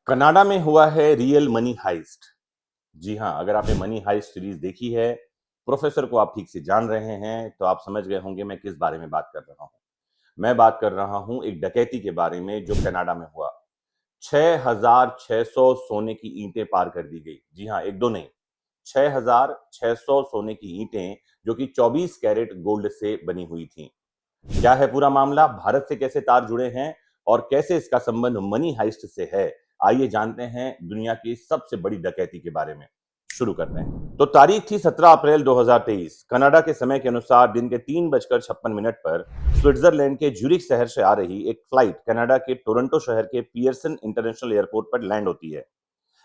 Canada में हुआ है रियल मनी हाइस्ट। जी हाँ, अगर आपने मनी हाइस्ट सीरीज देखी है, प्रोफेसर को आप ठीक से जान रहे हैं, तो आप समझ गए होंगे मैं किस बारे में बात कर रहा हूँ। मैं बात कर रहा हूँ एक डकैती के बारे में जो कनाडा में हुआ। 6,600 सोने की ईंटें पार कर दी गई। जी हाँ, एक दो नहीं, 6,600 सोने की ईंटें जो कि 24 कैरेट गोल्ड से बनी हुई थी। क्या है पूरा मामला, भारत से कैसे तार जुड़े हैं और कैसे इसका संबंध मनी हाइस्ट से है, आइए जानते हैं दुनिया की सबसे बड़ी डकैती के बारे में। शुरू करते हैं। तो तारीख थी 17 अप्रैल 2023। कनाडा के समय के अनुसार दिन के 3:56 पर स्विट्जरलैंड के ज्यूरिख शहर से आ रही एक फ्लाइट कनाडा के टोरंटो शहर के पियर्सन इंटरनेशनल एयरपोर्ट पर लैंड होती है।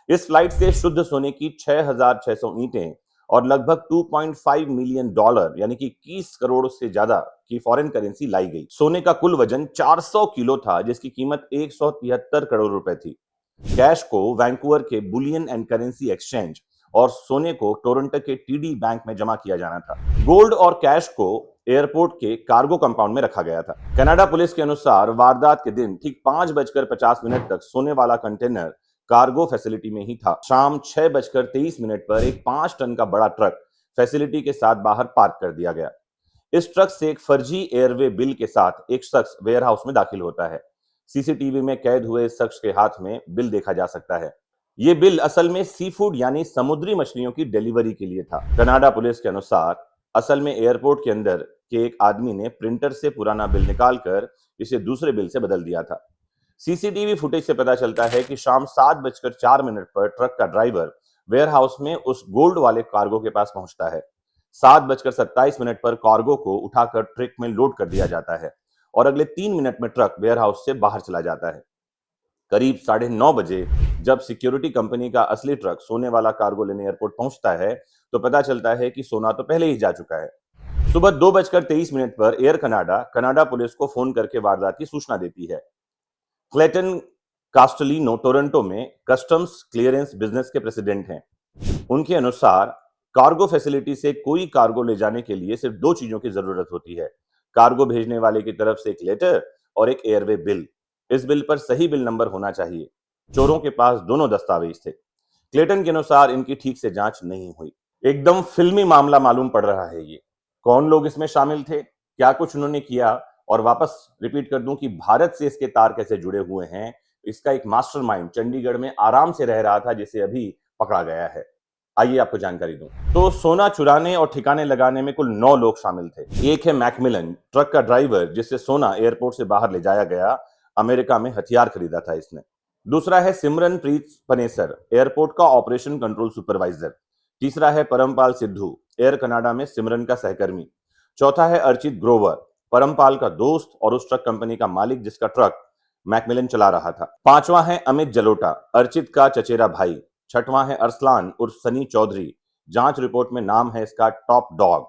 इस फ्लाइट से शुद्ध सोने की 6,600 ईंटें और लगभग 2.5 मिलियन डॉलर यानी कि 21 करोड़ से ज्यादा की फॉरेन करेंसी लाई गई। सोने का कुल वजन 400 किलो था, जिसकी कीमत 173 करोड़ रुपए थी। कैश को वैंकूवर के बुलियन एंड करेंसी एक्सचेंज और सोने को टोरंटो के टीडी बैंक में जमा किया जाना था। गोल्ड और कैश को एयरपोर्ट के कार्गो कंपाउंड में रखा गया था। कनाडा पुलिस के अनुसार वारदात के दिन ठीक 5:50 तक सोने वाला कंटेनर कार्गो फैसिलिटी में ही था। शाम 6:23 पर एक 5 टन का बड़ा ट्रक फैसिलिटी के साथ बाहर पार्क कर दिया गया। इस ट्रक से एक फर्जी एयरवे बिल के साथ एक शख्स वेयरहाउस में दाखिल होता है। सीसीटीवी में कैद हुए इस शख्स के हाथ में बिल देखा जा सकता है। ये बिल असल में सी फूड यानी समुद्री मछलियों की डिलीवरी के लिए था। कनाडा पुलिस के अनुसार असल में एयरपोर्ट के अंदर के एक आदमी ने प्रिंटर से पुराना बिल निकालकर इसे दूसरे बिल से बदल दिया था। सीसीटीवी फुटेज से पता चलता है कि शाम 7:04 पर ट्रक का ड्राइवर वेयरहाउस में उस गोल्ड वाले कार्गो के पास पहुंचता है। 7:27 पर कार्गो को उठाकर ट्रक में लोड कर दिया जाता है और अगले 3 मिनट में ट्रक वेयरहाउस से बाहर चला जाता है। करीब 9:30 जब सिक्योरिटी कंपनी का असली ट्रक सोने वाला कार्गो लेने एयरपोर्ट पहुंचता है, तो पता चलता है कि सोना तो पहले ही जा चुका है। सुबह 2:23 पर एयर कनाडा कनाडा पुलिस को फोन करके वारदात की सूचना देती है। क्लेटन कास्टलिनो टोरंटो में कस्टम्स क्लियरेंस बिजनेस के प्रेसिडेंट हैं। उनके अनुसार कार्गो फैसिलिटी से कोई कार्गो ले जाने के लिए सिर्फ दो चीजों की जरूरत होती है: कार्गो भेजने वाले की तरफ से एक लेटर और एक एयरवे बिल। इस बिल पर सही बिल नंबर होना चाहिए। चोरों के पास दोनों दस्तावेज थे। क्लेटन के अनुसार इनकी ठीक से जांच नहीं हुई। एकदम फिल्मी मामला मालूम पड़ रहा है ये। कौन लोग इसमें शामिल थे, क्या कुछ उन्होंने किया, और वापस रिपीट कर दूं कि भारत से इसके तार कैसे जुड़े हुए हैं। इसका एक मास्टरमाइंड चंडीगढ़ में आराम से रह रहा था, जिसे अभी पकड़ा गया है। आइए आपको जानकारी दूं। तो सोना चुराने और ठिकाने लगाने में कुल 9 लोग शामिल थे। एक है मैकमिलन, ट्रक का ड्राइवर जिससे सोना एयरपोर्ट से बाहर ले जाया गया। अमेरिका में हथियार खरीदा था इसने। दूसरा है सिमरनप्रीत पनेसर, एयरपोर्ट का ऑपरेशन कंट्रोल सुपरवाइजर। तीसरा है परमपाल सिद्धू, एयर कनाडा में सिमरन का सहकर्मी। चौथा है अर्चित ग्रोवर, परमपाल का दोस्त और उस ट्रक कंपनी का मालिक जिसका ट्रक मैकमिलन चला रहा था। पांचवा है अमित जलोटा, अर्चित का चचेरा भाई। छठवां है अरसलान उर्फ सनी चौधरी, जांच रिपोर्ट में नाम है इसका टॉप डॉग।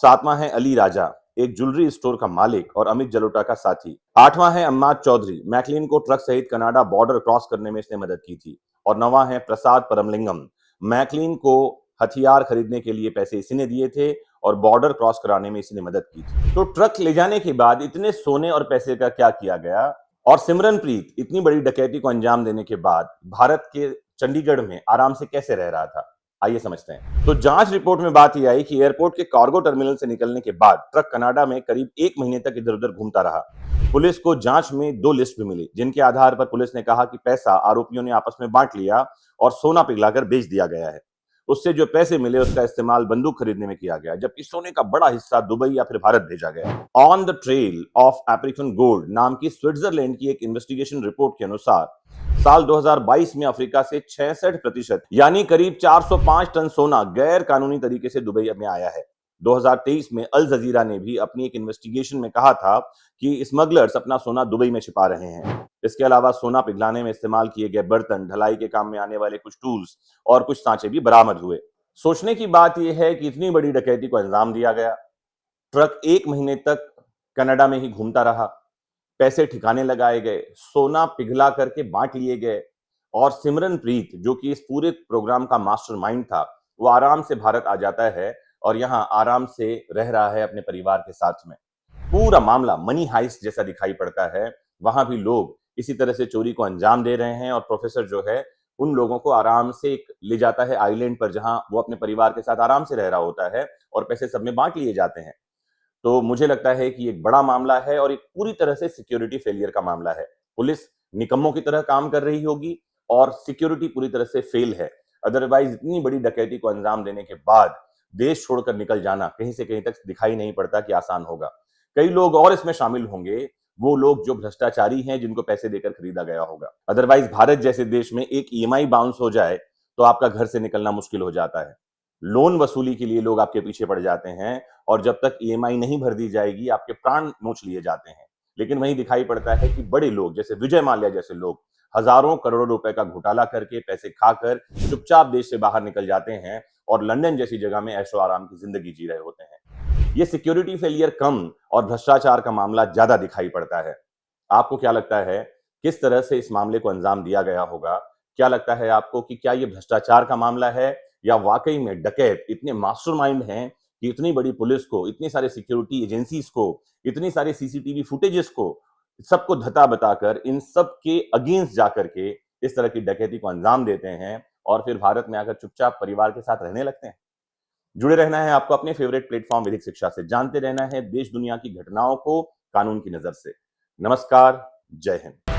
सातवां है अली राजा, एक ज्वेलरी स्टोर का मालिक और अमित जलोटा का साथी। आठवां है अम्माद चौधरी, मैकलिन को ट्रक सहित कनाडा बॉर्डर क्रॉस करने में इसने मदद की थी। और नवां है प्रसाद परमलिंगम, मैकलिन को हथियार खरीदने के लिए पैसे इसी ने दिए थे और बॉर्डर क्रॉस कराने में इसी ने मदद की थी। तो ट्रक ले जाने के बाद इतने सोने और पैसे का क्या किया गया, और सिमरनप्रीत इतनी बड़ी डकैती को अंजाम देने के बाद भारत के चंडीगढ़ में आराम से कैसे रह रहा था, आइए समझते हैं। तो जांच रिपोर्ट में बात यह आई कि एयरपोर्ट के कार्गो टर्मिनल से निकलने के बाद ट्रक कनाडा में करीब 1 महीने तक इधर उधर घूमता रहा। पुलिस को जांच में 2 लिस्ट भी मिली, जिनके आधार पर पुलिस ने कहा कि पैसा आरोपियों ने आपस में बांट लिया और सोना पिघलाकर बेच दिया गया है। उससे जो पैसे मिले उसका इस्तेमाल बंदूक खरीदने में किया गया, जबकि सोने का बड़ा हिस्सा दुबई या फिर भारत भेजा गया। On the trail of African gold नाम की स्विट्जरलैंड की एक इन्वेस्टिगेशन रिपोर्ट के अनुसार साल 2022 में अफ्रीका से 66% यानी करीब 405 टन सोना गैर कानूनी तरीके से दुबई में आया है। 2023 में अल जजीरा ने भी अपनी एक इन्वेस्टिगेशन में कहा था कि स्मगलर्स अपना सोना दुबई में छिपा रहे हैं। इसके अलावा सोना पिघलाने में इस्तेमाल किए गए बर्तन, ढलाई के काम में आने वाले कुछ टूल्स और कुछ सांचे भी बरामद हुए। सोचने की बात यह है कि इतनी बड़ी डकैती को अंजाम दिया गया, ट्रक 1 महीने तक कनाडा में ही घूमता रहा, पैसे ठिकाने लगाए गए, सोना पिघला करके बांट लिए गए, और सिमरनप्रीत जो कि इस पूरे प्रोग्राम का मास्टरमाइंड था, वो आराम से भारत आ जाता है और यहां आराम से रह रहा है अपने परिवार के साथ में। पूरा मामला मनी हाइस्ट जैसा दिखाई पड़ता है। वहां भी लोग इसी तरह से चोरी को अंजाम दे रहे हैं और प्रोफेसर जो है उन लोगों को आराम से ले जाता है आइलैंड पर जहां वो अपने परिवार के साथ आराम से रह रहा होता है और पैसे सब में बांट लिए जाते हैं। तो मुझे लगता है कि एक बड़ा मामला है और एक पूरी तरह से सिक्योरिटी फेलियर का मामला है। पुलिस निकम्मों की तरह काम कर रही होगी और सिक्योरिटी पूरी तरह से फेल है। अदरवाइज इतनी बड़ी डकैती को अंजाम देने के बाद देश छोड़कर निकल जाना कहीं से कहीं तक दिखाई नहीं पड़ता कि आसान होगा। कई लोग और इसमें शामिल होंगे, वो लोग जो भ्रष्टाचारी हैं जिनको पैसे देकर खरीदा गया होगा। अदरवाइज भारत जैसे देश में एक ईएमआई बाउंस हो जाए तो आपका घर से निकलना मुश्किल हो जाता है। लोन वसूली के लिए लोग आपके पीछे पड़ जाते हैं और जब तक ईएमआई नहीं भर दी जाएगी आपके प्राण नोच लिए जाते हैं। लेकिन वहीं दिखाई पड़ता है कि बड़े लोग जैसे विजय माल्या जैसे लोग हजारों करोड़ों रुपए का घोटाला करके पैसे खाकर चुपचाप देश से बाहर निकल जाते हैं और लंदन जैसी जगह में ऐशो आराम की जिंदगी जी रहे होते हैं। ये सिक्योरिटी फेलियर कम और भ्रष्टाचार का मामला ज्यादा दिखाई पड़ता है। आपको क्या लगता है किस तरह से इस मामले को अंजाम दिया गया होगा? क्या लगता है आपको कि क्या ये भ्रष्टाचार का मामला है या वाकई में डकैत इतने मास्टरमाइंड हैं कि इतनी बड़ी पुलिस को, इतनी सारे सिक्योरिटी एजेंसीज को, इतनी सारी सीसीटीवी फुटेजेस को, सबको धता बताकर इन सब के अगेंस्ट जाकर के इस तरह की डकैती को अंजाम देते हैं और फिर भारत में आकर चुपचाप परिवार के साथ रहने लगते हैं। जुड़े रहना है आपको अपने फेवरेट प्लेटफॉर्म विधिक शिक्षा से, जानते रहना है देश दुनिया की घटनाओं को कानून की नजर से। नमस्कार, जय हिंद।